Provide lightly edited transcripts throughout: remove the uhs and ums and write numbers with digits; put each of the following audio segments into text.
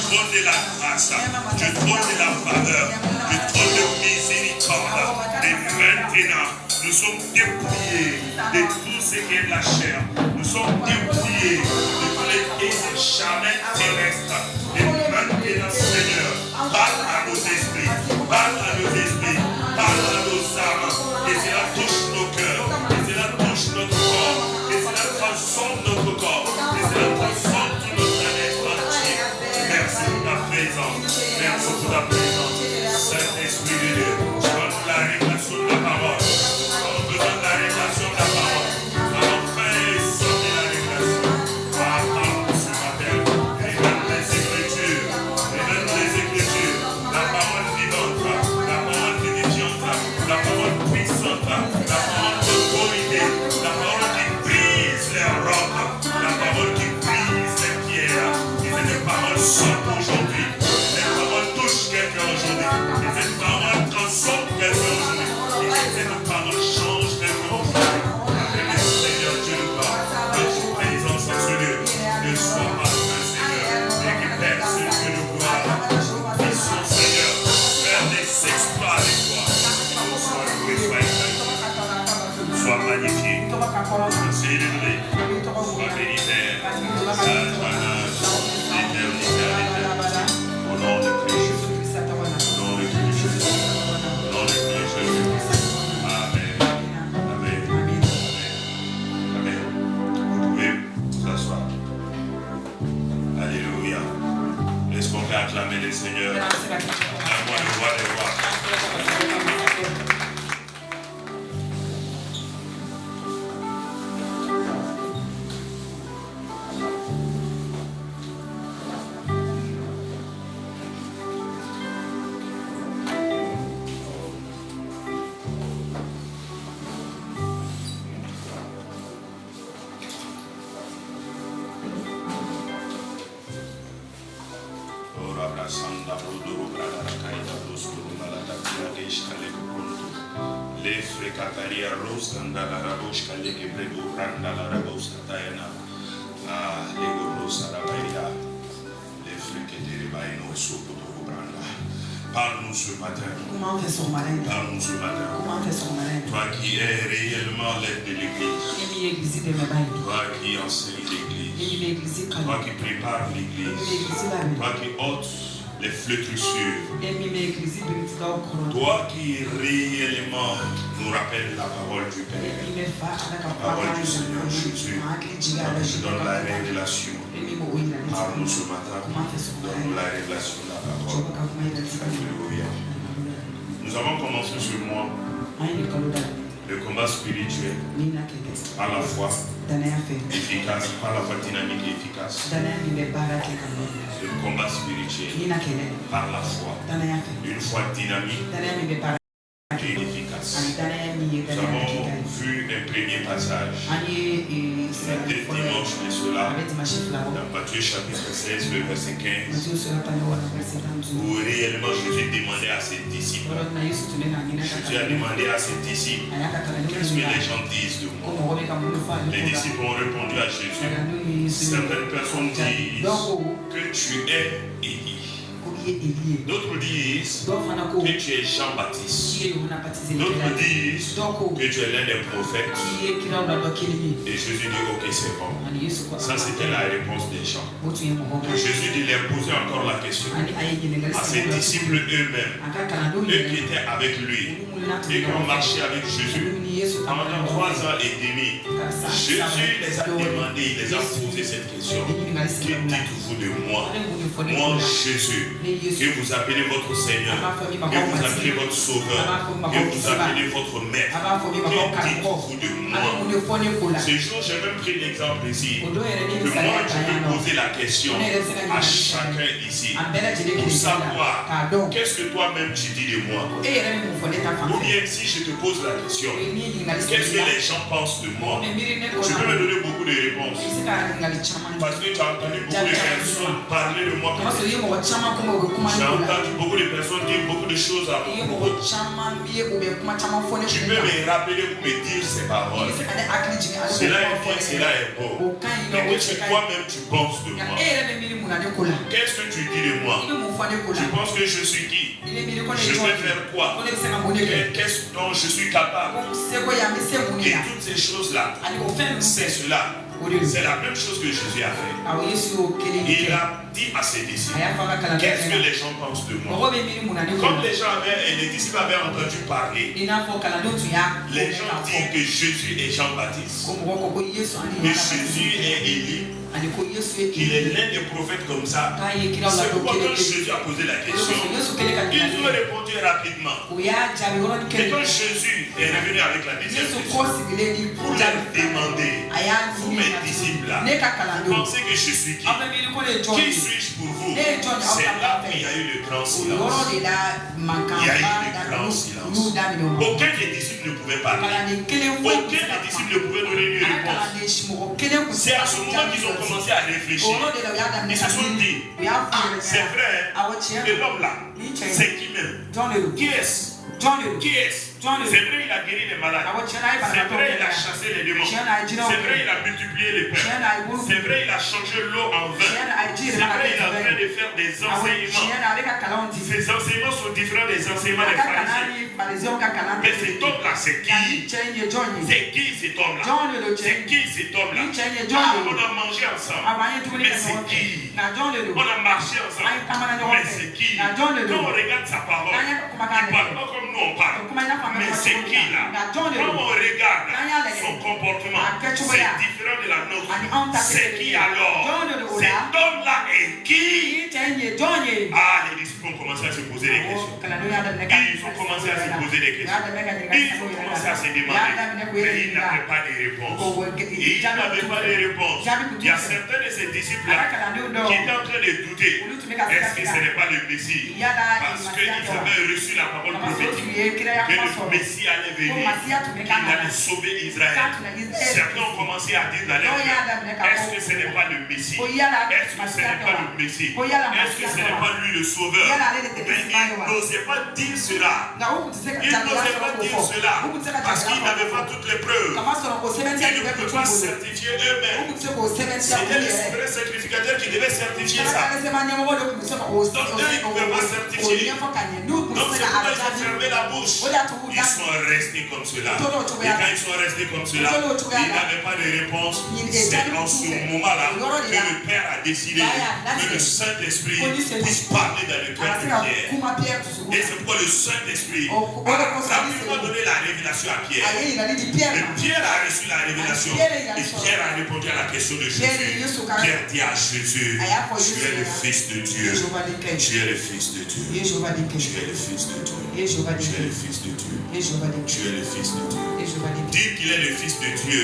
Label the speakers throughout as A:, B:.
A: trône de la grâce, du trône de la faveur, du trône de miséricorde. Et maintenant, nous sommes dépouillés de tout ce qui est de la chair. Nous sommes dépouillés de tous les idées charnelles terrestres. Et maintenant, Seigneur, parle à nos esprits, parle à nos esprits, parle à nos âmes. Et cela touche nos cœurs, et cela touche notre corps, et cela transforme notre corps, et cela transforme tout notre être entier. Merci pour ta présence, merci pour ta présence. Saint-Esprit de Dieu, donne la révélation de la parole. Nous avons besoin de la révélation de la parole. Nous allons faire sortir la révélation. Parle ce matin. Révèle les Écritures. Révèle les Écritures. La parole vivante, la parole vivifiante, la parole puissante, la parole d'autorité, la parole qui brise les robes, la parole qui brise les pierres. Et cette parole sort aujourd'hui. Cette parole touche quelqu'un aujourd'hui. Et cette parole transforme quelqu'un aujourd'hui. Et cette parole change quelqu'un aujourd'hui. Avec le Seigneur Dieu, notre présence en ce lieu. Ne sois pas un Seigneur. Et que personne ne nous gloire. Et son Seigneur, faire des exploits avec toi. Sois loué, sois exalté. Sois magnifié. Sois célébré. Sois béni, Père. Sage, l'éternité à l'éternité. Au nom de Christ Jésus. Au nom de Christ Jésus. Au nom de Christ Jésus. Amen. Amen. Amen. Amen. Vous pouvez vous asseoir. Alléluia. Est-ce qu'on peut acclamer le Seigneur? Acclame-moi le roi des rois. Parle-nous ce matin. Parle-nous ce matin. Toi qui es réellement l'aide de l'Église. Toi qui enseignes l'Église. Toi qui prépares l'Église. Toi qui ôtes les flétrissures. Toi qui réellement nous rappelle la parole du Père. La parole du Seigneur Jésus. Nous donne la révélation. Parle-nous ce matin. Donne-nous la révélation de la parole. Alléluia. Nous avons commencé ce mois le combat spirituel par la foi efficace, par la foi dynamique et efficace. Le combat spirituel par la foi, une foi dynamique et efficace. Nous avons vu un premier passage. Il y a 2 dimanches de cela, dans Matthieu chapitre 16, le verset 15, où réellement Jésus demandait à ses disciples. Jésus a demandé à ses disciples, qu'est-ce que les gens disent de moi? Les disciples ont répondu à Jésus. Certaines personnes disent que tu es Élie. D'autres disent que tu es Jean-Baptiste. D'autres disent que tu es l'un des prophètes. Et Jésus dit ok, c'est bon. Ça c'était la réponse des gens. Jésus dit leur poser encore la question à ses disciples eux-mêmes, eux qui étaient avec lui et qui ont marché avec Jésus pendant 3 ans et demi. Jésus les a demandé, il les a posé cette question. Que dites-vous de moi? Moi Jésus, que vous appelez votre Seigneur, que vous appelez votre Sauveur, que vous appelez votre Maître. Que dites-vous de moi? Ce jour, j'ai même pris l'exemple ici, que moi, je peux poser la question à chacun ici, pour savoir qu'est-ce que toi-même tu dis de moi. Ou bien si je te pose la question, qu'est-ce que les gens pensent de moi? Tu peux me donner beaucoup de réponses. Parce que tu as entendu beaucoup de personnes parler de moi. J'ai entendu beaucoup de personnes dire beaucoup de choses à propos. Tu peux me rappeler pour me dire ces paroles. Cela est bien, cela est beau. Mais qu'est-ce que toi-même tu penses de moi? Qu'est-ce qu'est-ce que tu dis de moi? Tu penses que je suis qui? Je vais faire quoi? Qu'est-ce dont je suis capable? Et toutes ces choses-là, c'est cela. C'est la même chose que Jésus a fait. Il a dit à ses disciples, qu'est-ce que les gens pensent de moi? Comme les disciples avaient entendu parler, les gens disent que Jésus est Jean-Baptiste, que Jésus est Élie, qu'il est l'un des prophètes comme ça. C'est pourquoi quand Jésus a posé la question, ils ont répondu rapidement. Et quand Jésus est revenu avec la deuxième question, pour leur demander, vous mes disciples là, vous pensez que je suis qui? Qui suis-je pour vous? C'est là qu'il y a eu le grand silence. Il y a eu le grand silence. Aucun des disciples ne pouvait parler. Aucun des disciples ne pouvait donner une réponse. C'est à ce moment qu'ils ont commencé à réfléchir. Ils se sont dit, c'est vrai, que l'homme là, c'est qui même? Qui est-ce? Qui est-ce? C'est vrai, il a guéri les malades. C'est vrai, il a chassé les démons. C'est vrai, il a multiplié les pains. C'est vrai, il a changé l'eau en vin. C'est vrai, il est en train de faire des enseignements. Ces enseignements sont différents des enseignements des pharisiens. Mais cet homme-là, c'est qui? C'est qui cet homme-là? C'est qui cet homme-là? On a mangé ensemble. Mais c'est qui? On a marché ensemble. Mais c'est qui? Quand on regarde sa parole, il ne parle pas comme nous on parle. Mais c'est qui là? Quand on regarde son comportement, c'est différent de la nôtre. C'est qui alors? Cet homme-là est qui? Ah, les disciples ont commencé à se poser des questions. Ils ont commencé à se poser des questions. Ils ont commencé à se demander. Mais ils n'avaient pas de réponse. Ils n'avaient pas de réponse. Il y a certains de ces disciples-là qui étaient en train de douter. Est-ce que ce n'est pas le Messie? Parce qu'ils avaient reçu la parole prophétique que le Messie allait venir, qu'il allait sauver Israël. Certains ont commencé à dire dans leur cœur, est-ce que ce n'est pas le Messie? Est-ce que ce n'est pas le Messie? Est-ce que ce n'est pas lui le sauveur? Mais ils n'osaient pas dire cela. Ils n'osaient pas dire cela parce qu'ils n'avaient pas toutes les preuves. Ils ne pouvaient pas certifier eux-mêmes. C'était les souverains sacrificateurs qui devaient certifier ça. Donc eux, ils ne pouvaient pas certifier. Donc c'est pourquoi ils ont fermé la bouche. Ils sont restés comme cela. Et quand ils sont restés comme cela, ils n'avaient pas de réponse. C'est dans ce moment-là que le Père a décidé que le Saint-Esprit puisse parler dans le cœur de Pierre. Et c'est pourquoi le Saint-Esprit a rapidement donné la révélation à Pierre. Et Pierre a reçu la révélation. Et Pierre a répondu à la question de Jésus. Pierre dit à Jésus, tu es le Fils de Dieu. Tu es le Fils de Dieu. Tu es le Fils de Dieu. Tu es le Fils de Dieu. Tu es le Fils de Dieu. Dire qu'il est le Fils de Dieu,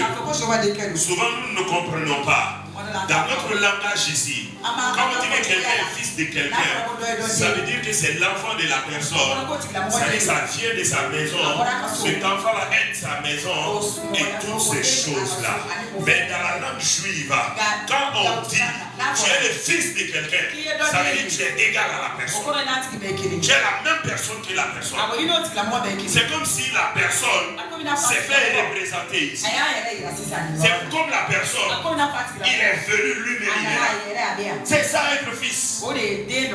A: souvent nous ne comprenons pas. Dans notre langage ici, quand on dit que quelqu'un est fils de quelqu'un, ça veut dire que c'est l'enfant de la personne. Ça veut dire que ça vient de sa maison. Cet enfant-là aide sa maison et toutes ces choses-là. Mais dans la langue juive, quand on dit tu es le fils de quelqu'un, ça veut dire que tu es égal à la personne. Tu es la même personne que la personne. C'est comme si la personne s'est fait représenter ici. C'est comme la personne, il est venu lui-même. C'est ça être fils.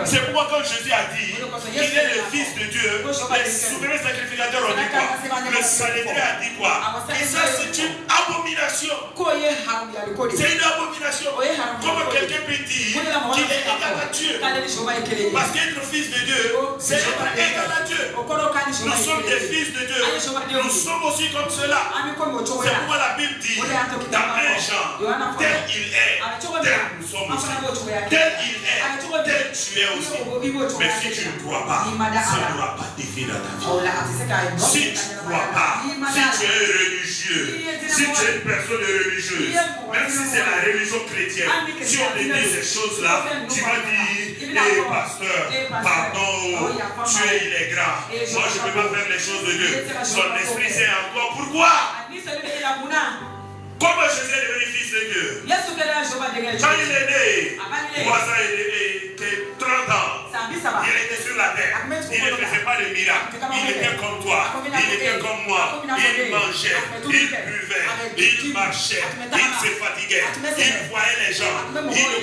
A: C'est pourquoi quand Jésus a dit qu'il est le Fils de Dieu, les souverains sacrificateurs ont dit quoi? Le Sanhédrin a dit quoi? Et ça c'est une abomination. C'est une abomination. Comment quelqu'un peut dire qu'il est égal à Dieu? Parce qu'être fils de Dieu, c'est être égal à Dieu. Nous sommes des fils de Dieu. Nous sommes aussi comme cela. C'est pourquoi la Bible dit dans 1 Jean, tel il est, tel nous sommes aussi. Tel il est, tel tu es aussi. Mais si tu ne crois pas, ça n'aura pas d'effet dans ta vie. Si tu ne crois pas, si tu es religieux, si tu es une personne religieuse, même si c'est la religion chrétienne, si on te dit ces choses-là, tu vas dire, hé pasteur, pardon, il est grand. Moi je ne peux pas faire les choses de Dieu. Son esprit c'est en toi. Pourquoi? Comment Jésus est devenu fils de Dieu? Quand il est né, voisin était 30 ans. Il était sur la terre. Il ne faisait pas de miracles. Il était comme toi. Il était comme moi. Il mangeait. mangeait, il buvait, il marchait, il se fatiguait, il voyait les gens, il ne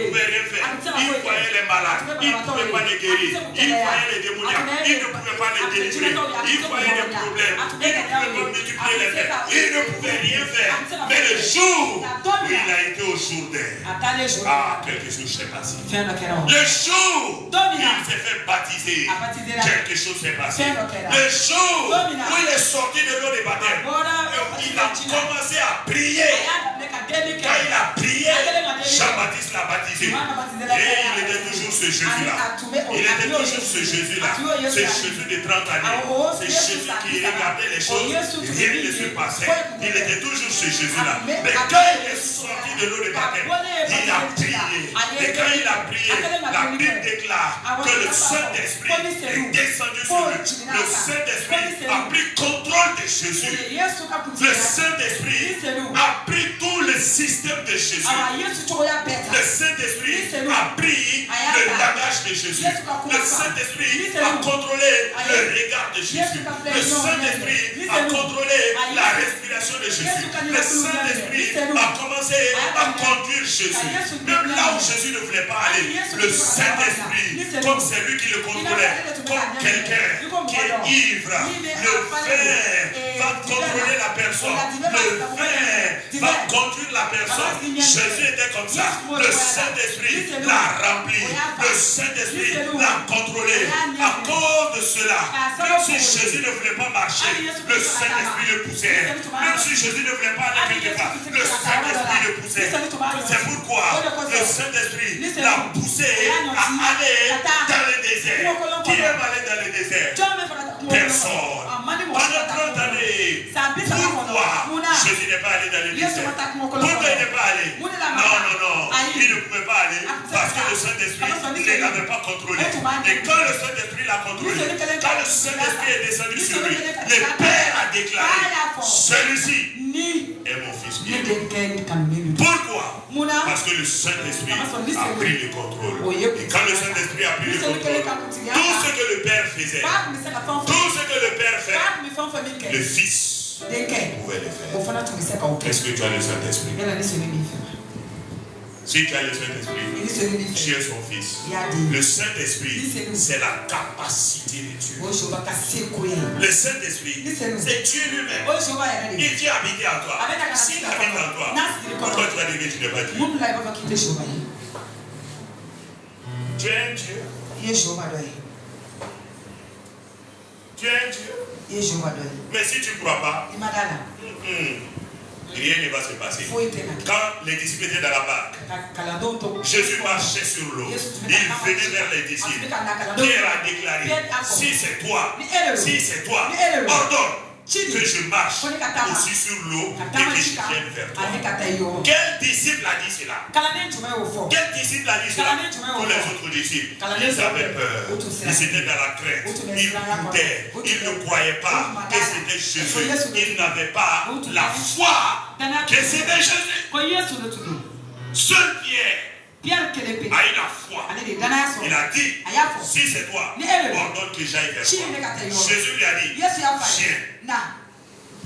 A: pouvait rien faire, il voyait les malades, il ne pouvait pas les guérir, il voyait les démoniaques, il ne pouvait pas les délivrer, il voyait les problèmes, il ne pouvait pas multiplier les faits, il ne pouvait rien faire. Mais le jour où il a été au Jourdain, quelque chose s'est passé. Le jour où il s'est fait baptiser, quelque chose s'est passé. Le jour où il est sorti de l'eau de baptême, il a commencé à prier. Quand il a prié, Jean-Baptiste l'a baptisé. Et il était toujours ce Jésus-là. Il était toujours ce Jésus-là. Ce Jésus de 30 années. C'est Jésus qui regardait les choses. Rien ne se passait. Il était toujours ce Jésus-là. Mais quand il est sorti de l'eau de baptême, il a prié. Et quand il a prié, la Bible déclare que le Saint-Esprit est descendu sur lui. Le Saint-Esprit a pris contrôle de Jésus. Le Saint-Esprit a pris tout le système de Jésus. Le Saint-Esprit a pris le langage de Jésus. Le Saint-Esprit a contrôlé le regard de Jésus. Le Saint-Esprit a contrôlé la respiration de Jésus. Le Saint-Esprit a commencé à conduire Jésus. Même là où Jésus ne voulait pas aller, le Saint-Esprit, comme c'est lui qui le contrôlait, comme quelqu'un qui est ivre, le vin va contrôler la personne. Le vin va conduire la personne. Jésus était comme ça. Le Saint-Esprit l'a rempli. Le Saint-Esprit l'a contrôlé. À cause de cela, même si Jésus ne voulait pas marcher, le Saint-Esprit le poussait. Même si Jésus ne voulait pas aller quelque part, le Saint-Esprit le poussait. C'est pourquoi le Saint-Esprit l'a poussé à aller dans le désert. Qui aime aller dans le désert? Personne. Pendant 30 années, pourquoi Jésus n'est pas allé dans le désert? Pourquoi il n'est pas allé? Non. Il ne pouvait pas aller parce que le Saint-Esprit ne l'avait pas contrôlé. Et quand le Saint-Esprit l'a contrôlé, quand le Saint-Esprit est descendu sur lui, le Père a déclaré, celui-ci est mon fils bien-aimé. Pourquoi? Parce que le Saint-Esprit a pris le contrôle. Et quand le Saint-Esprit a pris le contrôle, tout ce que le Père faisait, tout ce que le Père fait, le Fils pouvait le faire. Est-ce que tu as le Saint-Esprit? Si tu as le Saint-Esprit, tu es son fils. Le Saint-Esprit, c'est la capacité de Dieu. Le Saint-Esprit, c'est Dieu lui-même. Il vient habiter en toi. S'il habite en toi, pourquoi tu vas dire que tu n'es pas Dieu? Tu es un Dieu. Tu es un Dieu. Mais si tu ne crois pas, rien ne va se passer. Quand les disciples étaient dans la barque, Jésus marchait sur l'eau. Il venait vers les disciples. Pierre a déclaré, si c'est toi, ordonne que je marche aussi sur l'eau et que je vienne vers toi. Quel disciple a dit cela? Quel disciple a dit cela? Tous les autres disciples, ils avaient peur. Ils étaient dans la crainte. Ils doutaient. Ils ne croyaient pas que c'était Jésus. Ils n'avaient pas la foi que c'était Jésus. Seul Pierre a eu la foi. Il a dit, si c'est toi, ordonne que j'aille vers toi. Jésus lui a dit, viens.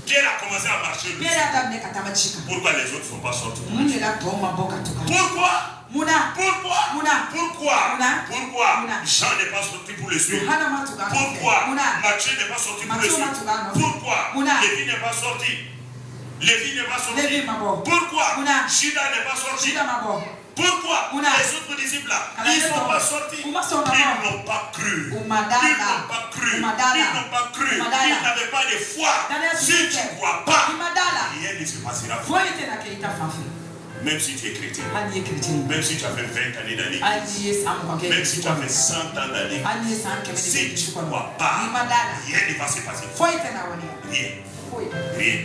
A: Pierre a commencé à marcher. Pourquoi les autres ne sont pas sortis? Pourquoi Jean n'est pas sorti pour le suivre? Pourquoi Matthieu n'est pas sorti pour le suivre? Pourquoi Lévi n'est pas sorti? Pourquoi Judas n'est pas sorti? Pourquoi les autres disciples là, ils ne sont pas sortis? Ils n'ont pas cru. Ils n'avaient pas de foi. Si tu ne crois pas, rien ne se passera. Même si tu es chrétien, même si tu as fait 20 années d'année, même si tu as fait 100 ans d'année, si tu ne crois pas, rien ne va se passer. Rien.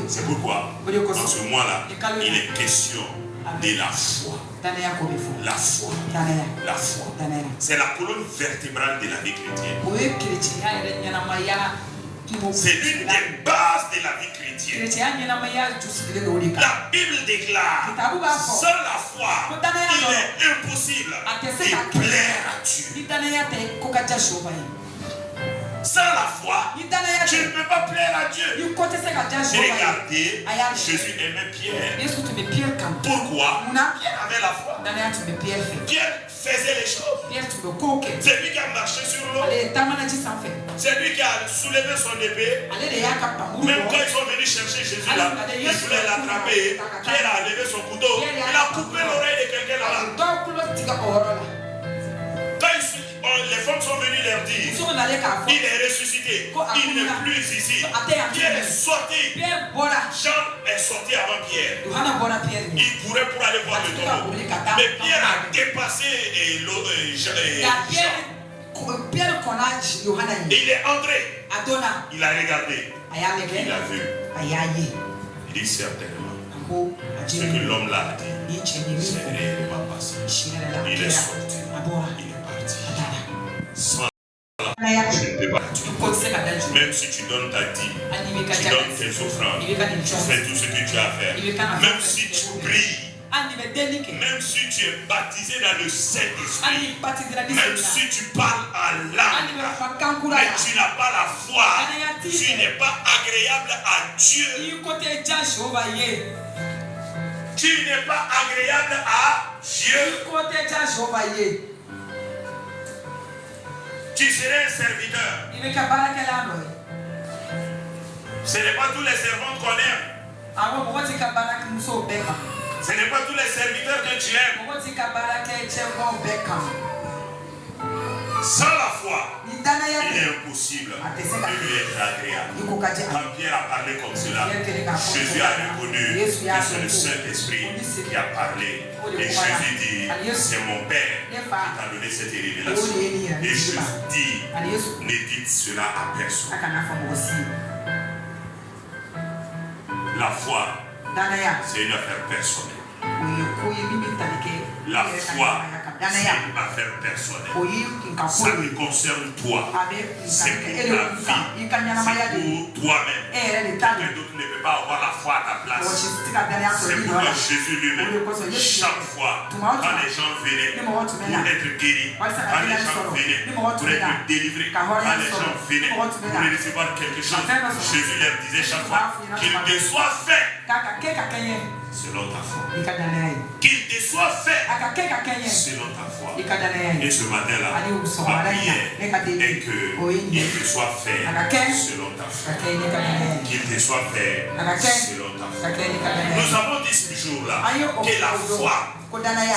A: C'est pourquoi, dans ce mois-là, il est question de la foi. La foi. C'est la colonne vertébrale de la vie chrétienne. C'est l'une des bases de la vie chrétienne. La Bible déclare, sans la foi, il est impossible de plaire à Dieu. Sans la foi, tu ne peux pas plaire à Dieu. Regardez, Jésus aimait Pierre. Pourquoi? Pierre avait la foi. Pierre faisait les choses. C'est lui qui a marché sur l'eau. C'est lui qui a soulevé son épée. Même quand ils sont venus chercher Jésus là, ils voulaient l'attraper. Pierre a levé son couteau. Il a coupé l'oreille de quelqu'un là. Quand les femmes sont venues leur dire, il est ressuscité, il n'est plus ici. Pierre est sorti. Jean est sorti avant Pierre. Il courait pour aller voir le tombeau. Mais Pierre a dépassé Jean. Il est entré. Il a regardé. Il a vu. Il dit certainement ce que l'homme l'a dit. C'est réellement passé. Il est sorti. Il est parti. Sans la tu ne peux pas tuer. Même si tu donnes ta dîme, tu donnes tes offrandes, tu fais tout ce que tu as à faire. Même si tu pries, même si tu es baptisé dans le Saint-Esprit, même si tu parles en langue, mais tu n'as pas la foi, tu n'es pas agréable à Dieu. Tu n'es pas agréable à Dieu. Tu serais un serviteur. Ce n'est pas tous les servants qu'on aime. Ce n'est pas tous les serviteurs que tu aimes. Sans la foi, il est impossible de lui être agréable. Quand Pierre a parlé comme cela, Jésus a reconnu que c'est le Saint-Esprit qui a parlé. Et Jésus dit, c'est mon Père qui t'a donné cette révélation. Et Jésus dit, ne dites cela à personne. La foi, c'est une affaire personnelle. La foi, c'est une affaire personnelle. Ça te concerne toi. C'est pour ta vie. C'est pour toi-même. Quelqu'un d'autre ne peut pas avoir la foi à ta place. C'est pourquoi Jésus lui-même, chaque fois, quand les gens venaient pour être guéris, quand les gens venaient pour être délivrés, quand les gens venaient pour recevoir quelque chose, Jésus leur disait chaque fois qu'il te soit fait selon ta foi. Qu'il te soit fait selon ta foi. Et ce matin-là, ma prière est qu'il te soit fait selon ta foi. Qu'il te soit fait selon ta foi. Nous avons dit ce jour-là que la foi,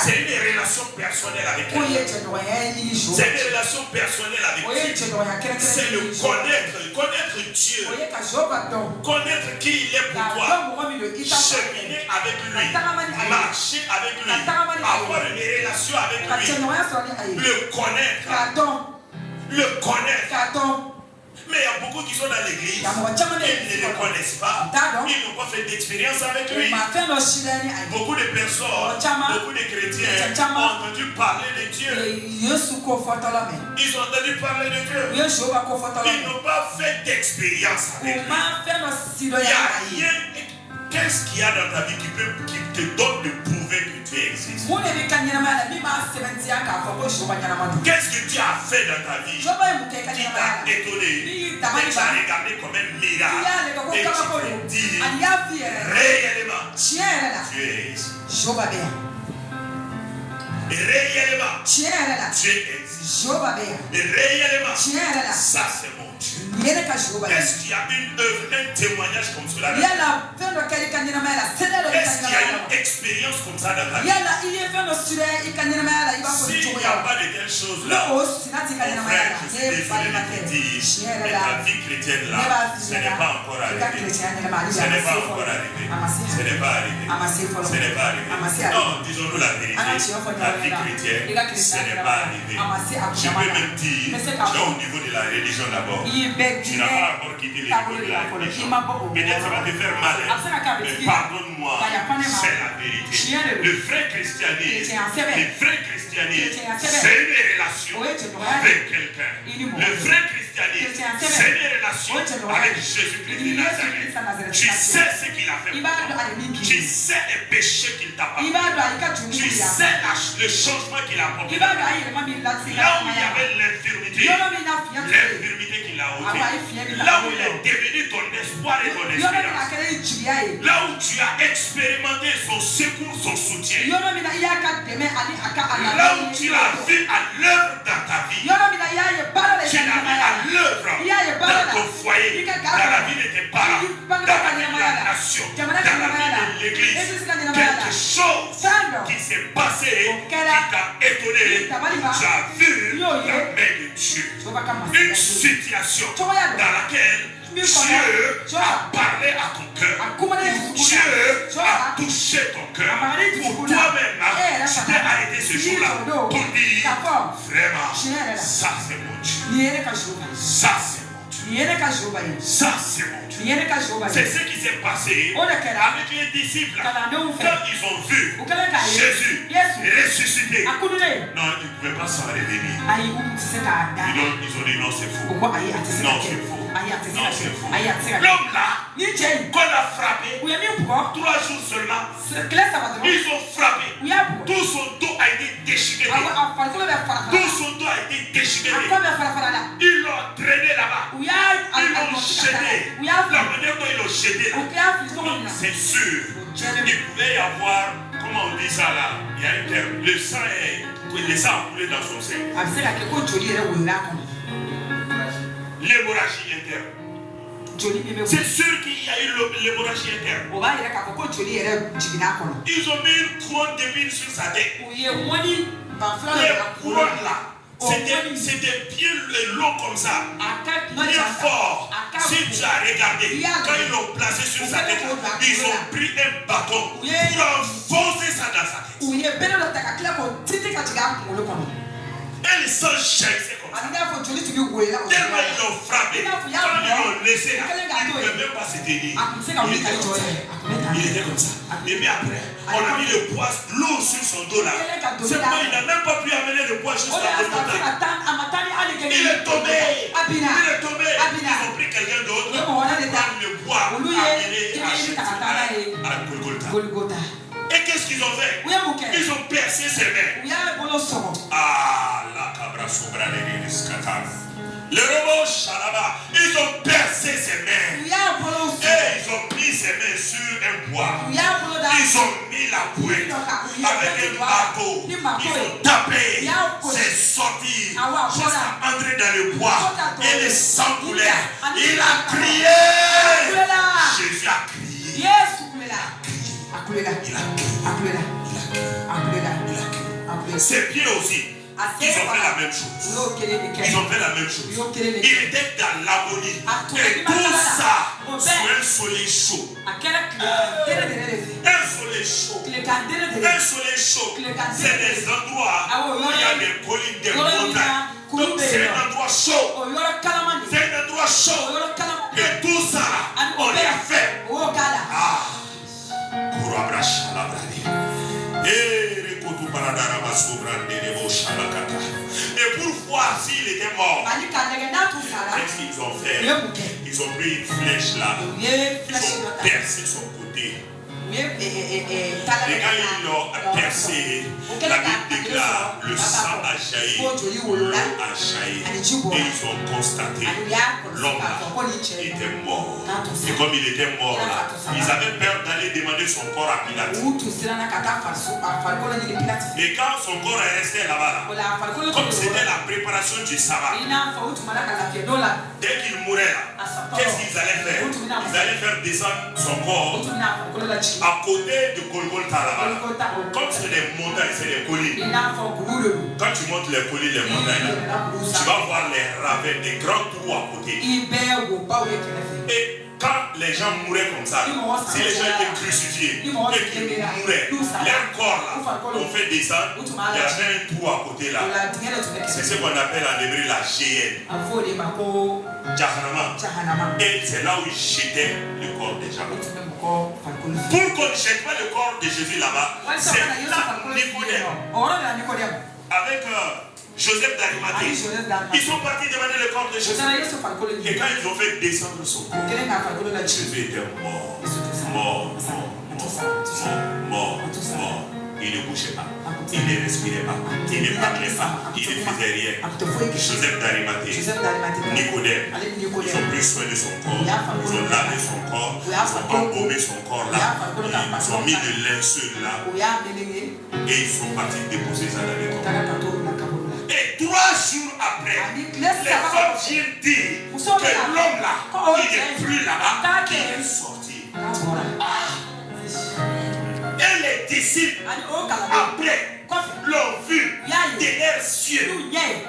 A: c'est une relation personnelle avec Dieu. C'est une relation personnelle avec Dieu. C'est le connaître Dieu. Connaître qui il est pour toi. Cheminer avec lui. Marcher avec lui. Avoir une relation avec lui. Le connaître. Le connaître. Mais il y a beaucoup qui sont dans l'église. Ils ne le connaissent pas. Ils n'ont pas fait d'expérience avec lui. Beaucoup de personnes, beaucoup de chrétiens ont entendu parler de Dieu. Ils ont entendu parler de Dieu. Ils n'ont pas fait d'expérience avec lui. Il n'y a rien. Qu'est-ce qu'il y a dans ta vie qui te donne de prouver que tu existes? Qu'est-ce que tu as fait dans ta vie qui t'a étonné, qui t'a regardé comme un miracle et tu te dis réellement tu es ici. Réellement tu existes. Réellement ça c'est mon Dieu. Est-ce qu'il y a une œuvre, un témoignage comme cela? Est-ce qu'il y a une expérience comme ça dans ta vie? S'il n'y a pas de telles choses là, mon frère, je suis désolé de te dire, mais ta vie chrétienne là, ce n'est pas encore arrivé. Ce n'est pas encore arrivé. Ce n'est pas arrivé. Ce n'est pas arrivé. Non, disons-nous la vérité. Ta vie chrétienne, ce n'est pas arrivé. Je peux même dire, au niveau de la religion d'abord, tu n'as pas encore quitté les niveaux de la religion. Peut-être ça va te faire mal, mais pardonne-moi, c'est la vérité. Le vrai christianisme, c'est une relation avec quelqu'un. Le vrai christianisme, c'est une relation avec Jésus-Christ de Nazareth. Tu sais ce qu'il a fait pour toi. Tu sais les péchés qu'il t'a pardonné. Tu sais le changement qu'il a apporté. Là où il y avait l'infirmité qu'il a ôté. côté. Là où il est devenu ton espoir et ton espérance. Là où tu as expérimenté son secours, son soutien. Là où tu l'as vu à l'œuvre dans ta vie. Tu l'as vu à l'œuvre dans ton foyer, dans la vie de tes parents, dans la vie de la nation, dans la vie de l'église. Quelque chose qui s'est passé, qui t'a étonné, tu as vu la main de Dieu. Une situation dans laquelle Dieu a parlé à ton cœur. Dieu a touché ton cœur. Pour toi-même, tu t'es arrêté ce jour-là pour dire vraiment, ça c'est mon Dieu. Ça c'est mon Dieu. Ça c'est mon Dieu. C'est ce qui s'est passé avec les disciples quand ils ont vu Jésus ressuscité. Non, ils ne pouvaient pas s'en revenir. Ils ont dit non, c'est faux. Non, c'est faux. Non, c'est faux. L'homme là, qu'on a frappé, 3 jours seulement, ils ont frappé. Tout son dos a été déchiqueté. Tout son dos a été déchiqueté. Ils l'ont traîné là-bas. Ils l'ont jeté. La manière dont ils l'ont jeté, c'est sûr. Il pouvait y avoir, comment on dit ça là, il y a un terme, le sang a coulé dans son sein. L'hémorragie interne. C'est sûr qu'il y a eu l'hémorragie interne. Ils ont mis une couronne d'épines sur sa tête. Les couronnes là, c'était bien long comme ça, bien fort. Si tu as regardé, quand ils l'ont placé sur sa tête, ils ont pris un bâton pour enfoncer ça dans sa tête. Et le sang jaillissait comme ça. Tellement ils l'ont frappé, quand ils l'ont laissé, il ne pouvait même pas se tenir. Il était comme ça. Et puis après, on a mis le poids lourd sur son dos là. C'est pourquoi il n'a même pas pu amener le poids jusqu'à Golgotha. Il est tombé. Ils ont pris quelqu'un d'autre pour prendre le poids à Golgotha. Et qu'est-ce qu'ils ont fait? Ils ont percé ses mains. Ah, la cabra sobra de l'escatane. Le robot Shalaba, ils ont percé ses mains. Et ils ont mis ses mains sur un bois. Ils ont mis la bouée avec un marteau. Ils ont tapé. C'est sorti jusqu'à entrer dans le bois. Et le sang coulait. Il a crié. Jésus a crié. Ses pieds aussi. Ils ont fait la même chose. Il était dans l'agonie. Et tout ça sur un soleil chaud. Un soleil chaud. C'est des endroits où il y a des collines, des montagnes. Donc c'est un endroit chaud. Et tout ça, on l'a fait. Et pour voir s'il était mort, qu'est-ce qu'ils ont fait? Ils ont pris une flèche là, ils ont percé son côté. Et quand ils l'ont percé, la Bible déclare le sang a jailli, l'eau a jailli. Et ils ont constaté l'homme était mort. Et comme il était mort là, ils avaient peur d'aller demander son corps à Pilate. Et quand son corps est resté là-bas, comme c'était la préparation du sabbat, dès qu'il mourait là, qu'est-ce qu'ils allaient faire? Ils allaient faire descendre son corps à côté de Golgotha là-bas. Comme c'est des montagnes, c'est des collines. Quand tu montes les collines, les montagnes là, tu vas voir les ravins, des grands trous à côté. Et quand les gens mouraient comme ça, si les gens étaient crucifiés et qu'ils mouraient, leur corps là, on fait descendre, il y avait un trou à côté là. C'est ce qu'on appelle en hébreu la géhenne. Jahannama. Et c'est là où ils jetaient le corps des gens. Pour qu'on ne jette pas le corps de Jésus là-bas, c'est là Nicodème avec Joseph d'Arimathée. Ils sont partis demander le corps de Jésus. Et quand ils ont fait descendre son corps, Jésus était mort. Il ne bougeait pas. Il ne respirait pas. Il ne parlait pas. Il ne faisait rien. Joseph d'Arimathée, Nicodème, ils ont pris soin de son corps. Ils ont lavé son corps. Ils ont embaumé son corps là. Ils ont mis le linceul là. Et ils sont partis déposer ça dans les corps. Et 3 jours après, les femmes viennent dire que l'homme là, il n'est plus là-bas, qu'il est sorti. Et les disciples, après, l'ont vu de leurs yeux.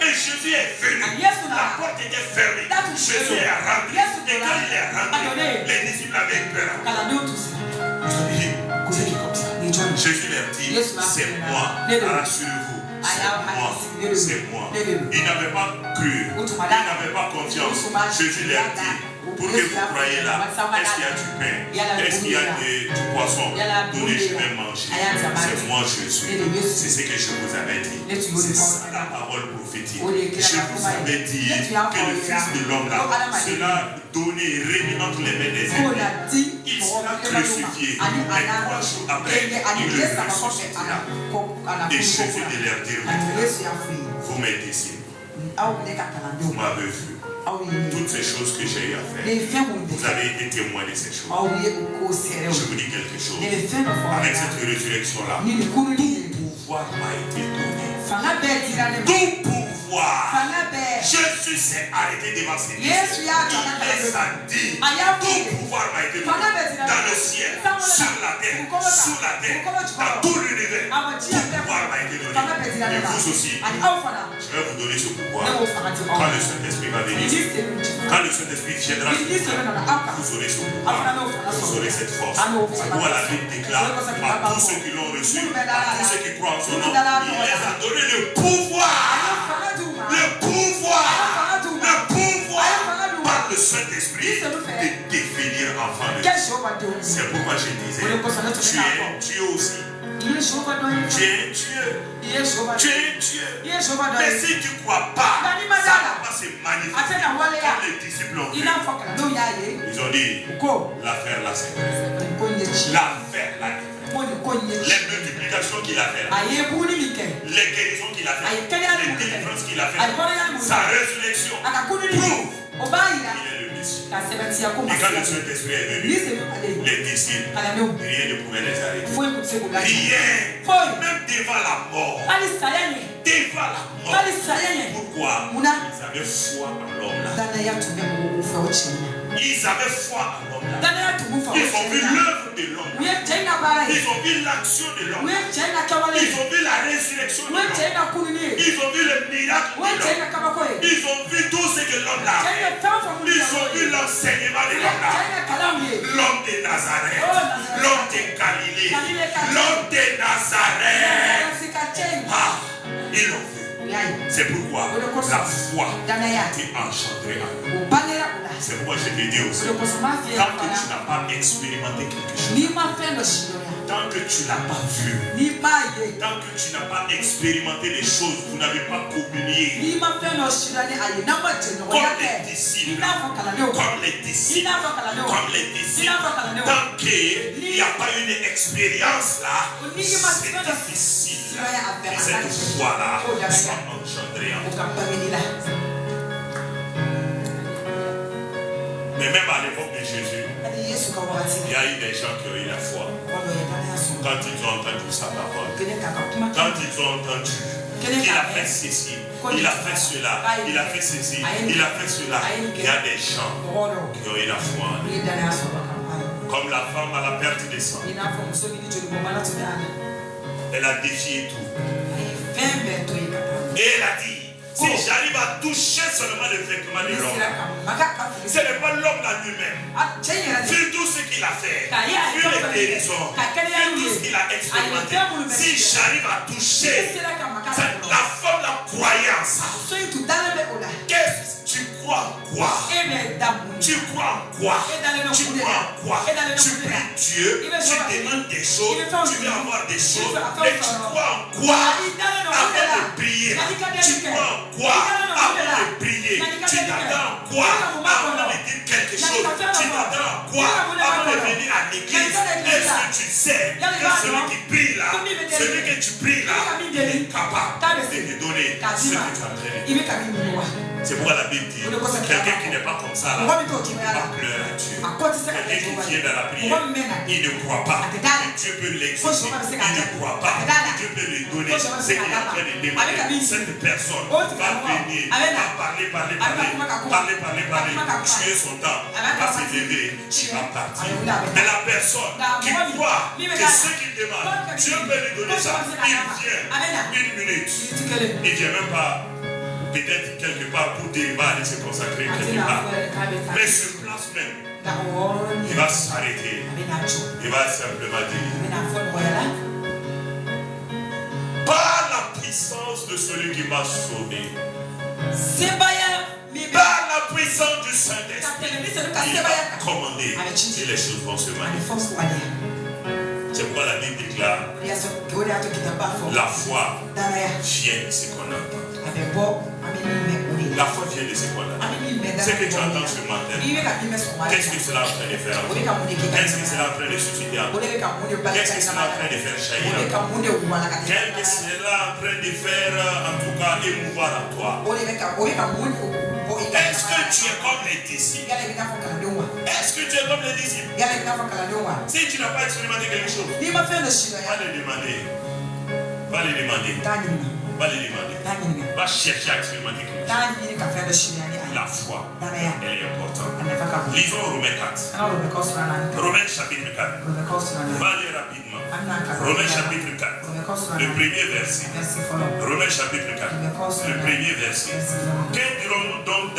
A: Et Jésus est venu. La porte était fermée. Jésus est rentré. Et quand il est rentré, les disciples avaient peur. Ils ont dit, c'est qui comme ça? Jésus leur dit, c'est moi. Rassurez-vous. C'est moi. Ils n'avaient pas cru. Ils n'avaient pas confiance. Jésus leur dit, pour que vous croyez là, est-ce qu'il y a du pain? Est-ce qu'il y a du poisson? Donnez, je vais manger. C'est moi Jésus. C'est ce que je vous avais dit. C'est ça la parole prophétique. Je vous avais dit que le Fils de l'homme là sera donné, remis entre les mains des ennemis. Il sera crucifié. Mais 3 jours après, il le ressuscitera. Et Jésus de leur dire, vous mes disciples, vous m'avez vu. Toutes ces choses que j'ai eu à faire, vous avez été témoin de ces choses. Je vous dis quelque chose. Avec cette résurrection-là, tout pouvoir m'a été donné. Tout pouvoir. Jésus s'est arrêté devant ses disciples. Il les a dit, tout pouvoir m'a été donné. Dans le ciel, sur la terre, sous la terre, dans tout l'univers. Tout pouvoir m'a été donné. Et vous aussi, je vais vous donner ce pouvoir. Quand le Saint-Esprit va venir, quand le Saint-Esprit viendra sur vous, vous aurez ce pouvoir. Vous aurez cette force. C'est pourquoi la Bible déclare à tous ceux qui l'ont reçu, à tous ceux qui croient en son nom, il les a donné le pouvoir. Le pouvoir. Le pouvoir par le Saint-Esprit de devenir enfant de Dieu. C'est pourquoi je disais, tu es Dieu aussi. Tu es Dieu. Tu es Dieu. Mais si tu ne crois pas, ça ne va pas se manifester comme les disciples ont fait. Ils ont dit, l'affaire là c'est vrai. L'affaire là c'est vrai. Les multiplications qu'il a fait, les guérisons qu'il a fait, les délivrances qu'il a fait, sa résurrection prouve qu'il est le Messie. Et quand le Saint-Esprit est venu, les disciples, rien ne pouvait les arrêter. Rien, même devant la mort. Devant la mort. Pourquoi? Ils avaient foi en l'homme là. Ils avaient foi en l'homme là. Ils ont vu l'œuvre de l'homme. Ils ont vu l'action de l'homme. Ils ont vu la résurrection de l'homme. Ils ont vu le miracle de l'homme. Ils ont vu tout ce que l'homme a fait. Ils ont vu l'enseignement de l'homme là. L'homme de Nazareth. L'homme de Galilée. L'homme de Nazareth. Ah, ils l'ont vu. C'est pourquoi la foi est engendrée en nous. C'est pourquoi je te dis aussi, tant que tu n'as pas expérimenté quelque chose, tant que tu n'as pas vu, tant que tu n'as pas expérimenté des choses, vous n'avez pas communié. Comme les disciples, tant qu'il n'y a pas une expérience là, c'est difficile. Et cette foi-là soit engendrée en toi. Mais même à l'époque de Jésus, il y a eu des gens qui ont eu la foi. Quand ils ont entendu sa parole, quand ils ont entendu qu'il a fait ceci, il a fait cela, il a fait ceci, il a fait cela, il y a des gens qui ont eu la foi en lui. Comme la femme à la perte de sang. Elle a défié tout. Et elle a dit, si j'arrive à toucher seulement le vêtement de l'homme, ce n'est pas l'homme là lui-même. Vu tout ce qu'il a fait, vu les guérisons, vu tout ce qu'il a expérimenté, si j'arrive à toucher la femme, la croyance, qu'est-ce que tu crois en quoi? Tu crois en quoi? Tu crois en quoi? Tu pries Dieu, tu demandes des choses, tu veux avoir des choses, mais tu crois en quoi? Avant de prier, tu crois en quoi? Avant de prier, tu t'attends en quoi? Avant de dire quelque chose, tu t'attends en quoi? Avant de venir à l'église, est-ce que tu sais que celui qui prie là, celui que tu pries là, il est capable de te donner ce que tu as prévu. C'est pourquoi la Bible dit, quelqu'un qui n'est pas comme ça là, il va pleurer à Dieu. Quelqu'un qui est dans la prière, il ne croit pas que Dieu peut l'exaucer. Il ne croit pas que Dieu peut lui donner ce qu'il est en train de demander. Cette personne va venir, va parler, tuer son temps, va se lever, il va partir. Mais la personne qui croit que ce qu'il demande, Dieu peut lui donner ça, il vient une minute, il ne vient même pas. Peut-être quelque part pour dire, il va aller se consacrer quelque part. Mais sur place même, il va s'arrêter. Il va simplement dire, par la puissance de celui qui m'a sauvé, par la puissance du Saint-Esprit, il va commander et les choses vont se manifester. C'est pourquoi la Bible déclare, la foi vient de ce qu'on entend. La foi vient de ce qu'on entend. Ce que tu entends ce matin, qu'est-ce que cela est en train de faire? Qu'est-ce que cela est en train de susciter? Qu'est-ce que cela est en train de faire jaillir? Qu'est-ce que cela est en train de faire, en tout cas, émouvoir à toi? Est-ce que tu es comme les disciples? Est-ce que tu es comme les disciples? Si tu n'as pas expérimenté quelque chose, va le demander. Va le demander. Va le demander. Va chercher à expérimenter quelque chose. La foi, elle est importante. Lisons Romains 4. Romains chapitre 4. Va aller rapidement. Romains chapitre 4. Le premier verset. Romains chapitre 4. Le premier verset. Que dirons-nous donc dans